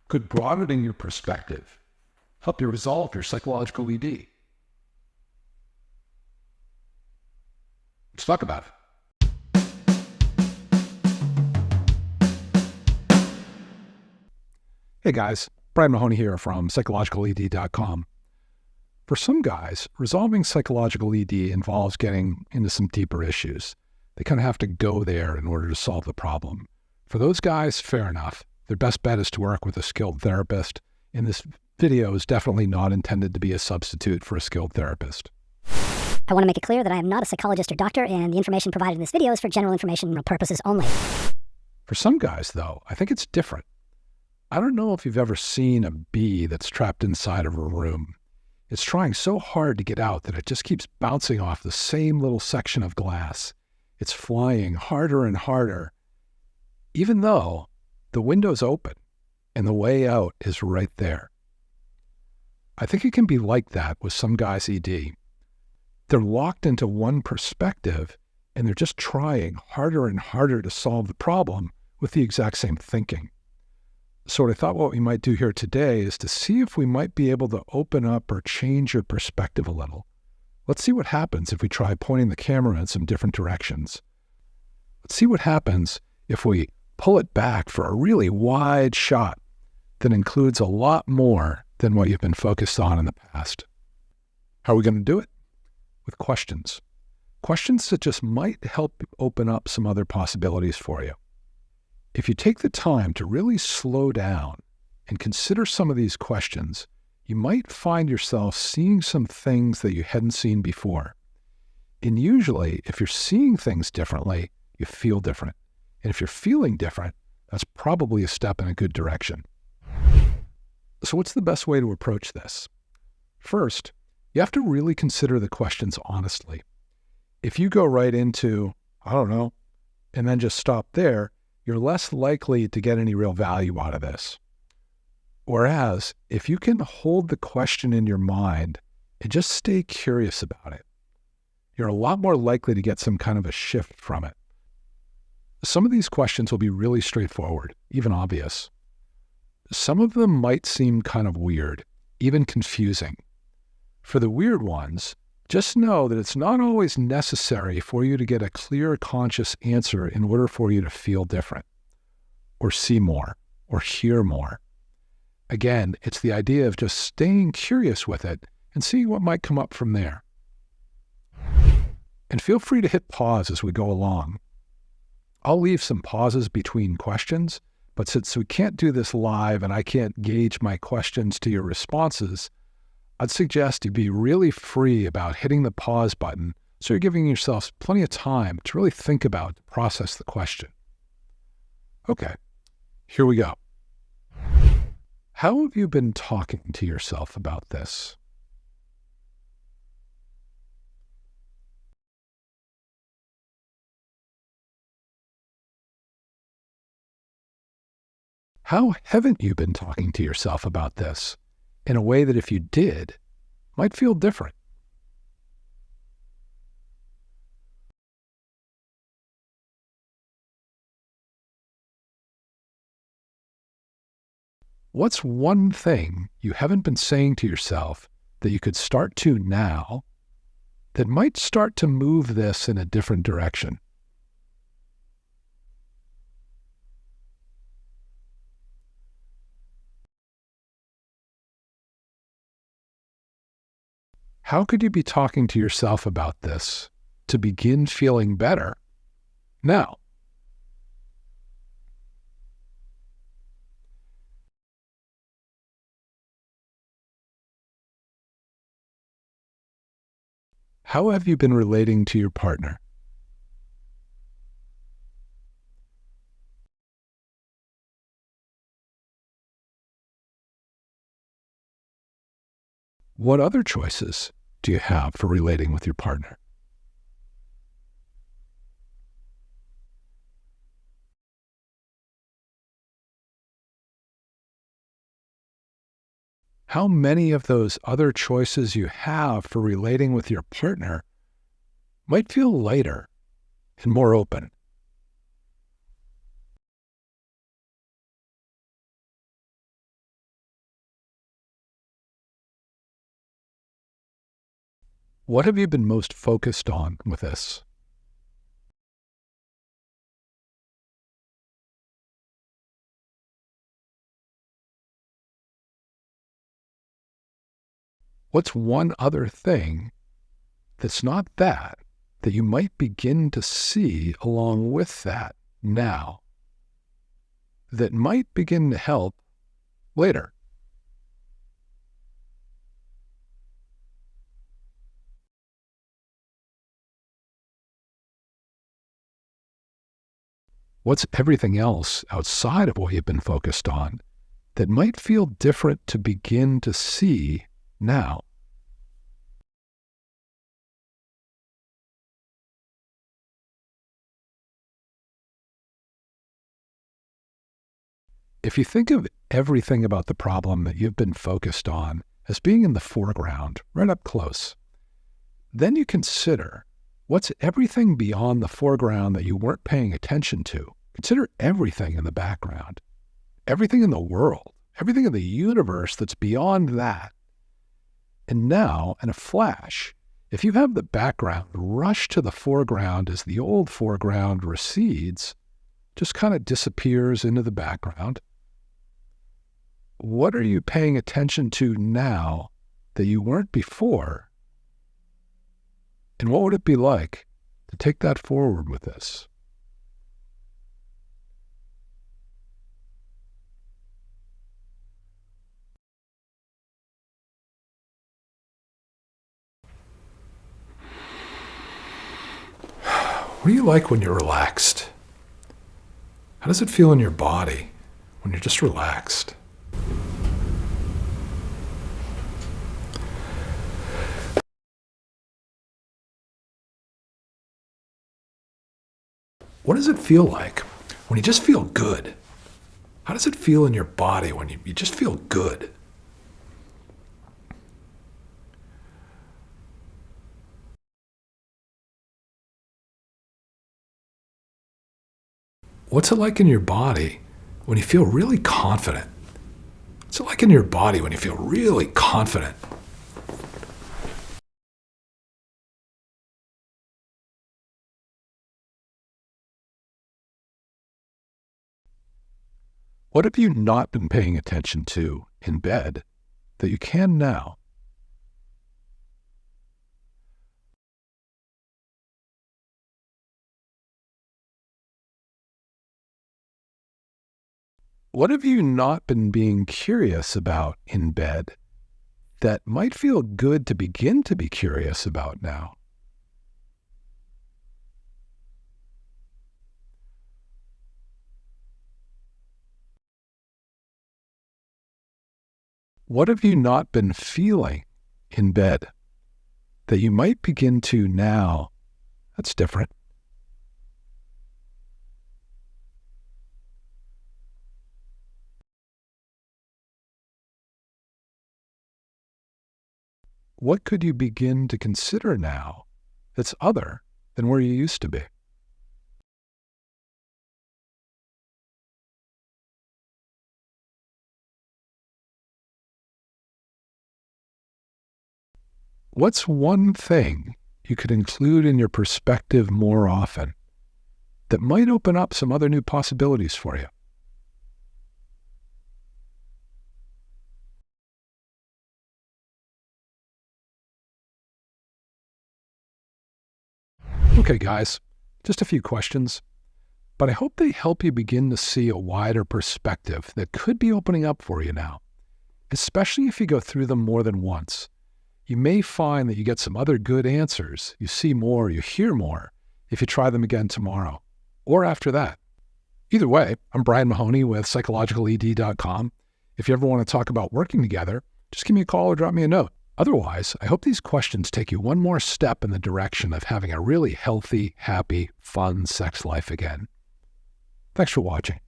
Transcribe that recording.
could broadening your perspective help you resolve your psychological ED? Let's talk about it. Hey guys, Brian Mahoney here from psychologicaled.com. For some guys, resolving psychological ED involves getting into some deeper issues. They kind of have to go there in order to solve the problem. For those guys, fair enough. Their best bet is to work with a skilled therapist, and this video is definitely not intended to be a substitute for a skilled therapist. I want to make it clear that I am not a psychologist or doctor, and the information provided in this video is for general informational purposes only. For some guys, though, I think it's different. I don't know if you've ever seen a bee that's trapped inside of a room. It's trying so hard to get out that it just keeps bouncing off the same little section of glass. It's flying harder and harder, even though the window's open and the way out is right there. I think it can be like that with some guys' ED. They're locked into one perspective and they're just trying harder and harder to solve the problem with the exact same thinking. So I thought what we might do here today is to see if we might be able to open up or change your perspective a little. Let's see what happens if we try pointing the camera in some different directions. Let's see what happens if we pull it back for a really wide shot that includes a lot more than what you've been focused on in the past. How are we going to do it? With questions. Questions that just might help open up some other possibilities for you. If you take the time to really slow down and consider some of these questions, you might find yourself seeing some things that you hadn't seen before. And usually, if you're seeing things differently, you feel different. And if you're feeling different, that's probably a step in a good direction. So what's the best way to approach this? First, you have to really consider the questions honestly. If you go right into, I don't know, and then just stop there, you're less likely to get any real value out of this. Whereas, if you can hold the question in your mind and just stay curious about it, you're a lot more likely to get some kind of a shift from it. Some of these questions will be really straightforward, even obvious. Some of them might seem kind of weird, even confusing. For the weird ones, just know that it's not always necessary for you to get a clear, conscious answer in order for you to feel different, or see more, or hear more. Again, it's the idea of just staying curious with it and seeing what might come up from there. And feel free to hit pause as we go along. I'll leave some pauses between questions, but since we can't do this live and I can't gauge my questions to your responses, I'd suggest you be really free about hitting the pause button so you're giving yourself plenty of time to really think about, process the question. Okay, here we go. How have you been talking to yourself about this? How haven't you been talking to yourself about this in a way that if you did, might feel different? What's one thing you haven't been saying to yourself that you could start to now that might start to move this in a different direction? How could you be talking to yourself about this to begin feeling better now? How have you been relating to your partner? What other choices do you have for relating with your partner? How many of those other choices you have for relating with your partner might feel lighter and more open? What have you been most focused on with this? What's one other thing that's not that you might begin to see along with that now that might begin to help later? What's everything else outside of what you've been focused on that might feel different to begin to see now? If you think of everything about the problem that you've been focused on as being in the foreground, right up close, then you consider what's everything beyond the foreground that you weren't paying attention to. Consider everything in the background, everything in the world, everything in the universe that's beyond that. And now, in a flash, if you have the background rush to the foreground as the old foreground recedes, just kind of disappears into the background, what are you paying attention to now that you weren't before? And what would it be like to take that forward with this? What do you like when you're relaxed? How does it feel in your body when you're just relaxed? What does it feel like when you just feel good? How does it feel in your body when you just feel good? What's it like in your body when you feel really confident? What's it like in your body when you feel really confident? What have you not been paying attention to in bed that you can now? What have you not been being curious about in bed that might feel good to begin to be curious about now? What have you not been feeling in bed that you might begin to now? That's different. What could you begin to consider now that's other than where you used to be? What's one thing you could include in your perspective more often that might open up some other new possibilities for you? Okay, guys, just a few questions, but I hope they help you begin to see a wider perspective that could be opening up for you now, especially if you go through them more than once. You may find that you get some other good answers. You see more, you hear more if you try them again tomorrow or after that. Either way, I'm Brian Mahoney with psychologicaled.com. If you ever want to talk about working together, just give me a call or drop me a note. Otherwise, I hope these questions take you one more step in the direction of having a really healthy, happy, fun sex life again. Thanks for watching.